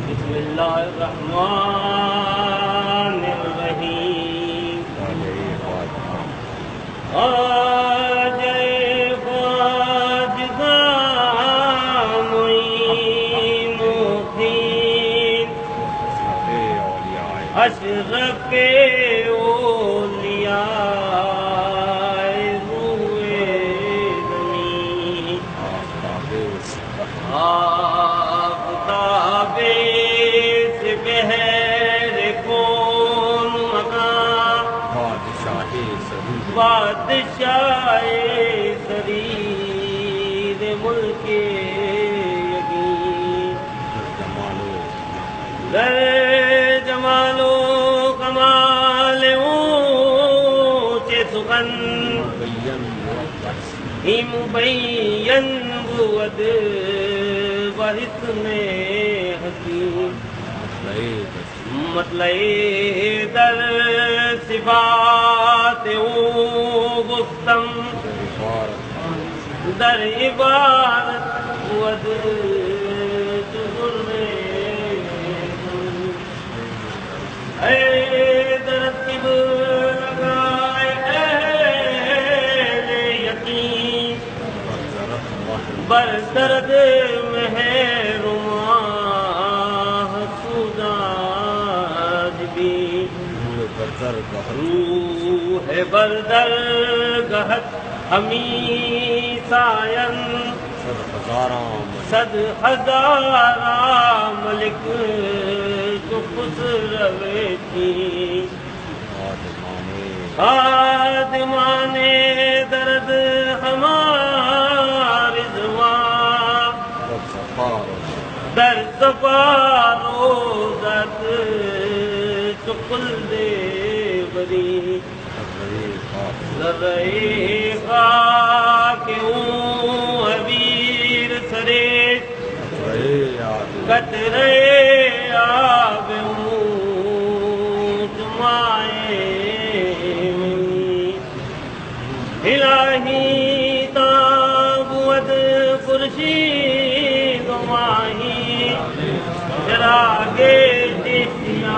बिस्मिल्लाहिर्रहमानिर्रहीम। आजए ख्वाजगा मुईनुद्दीन अशरफ़े औलिया रूए ज़मीन आफ़ताबे से बहर कौन मकान बादशाहे सरीर मुल्के यकीन दर जमालो कमाल ऊंचे सुखन ही मुबैयन बुअद बहिस में हसीन मतलब दर सिफात गुफ्तम दर इबारत वद दरतिब लगाए यकीन बर दर्द महरुमा रूह बरदर गहत हमी सायन सद हजारा मलिक चुप रवे थी आदमाने दर्द हमारे दर सफारो दर्द चुकुल दे बरी जरेगा क्यों अबीर सरे कतरे आब तुम्हारे इलाही ताबुअद कुर्सी गुमाही जरागे दिशिया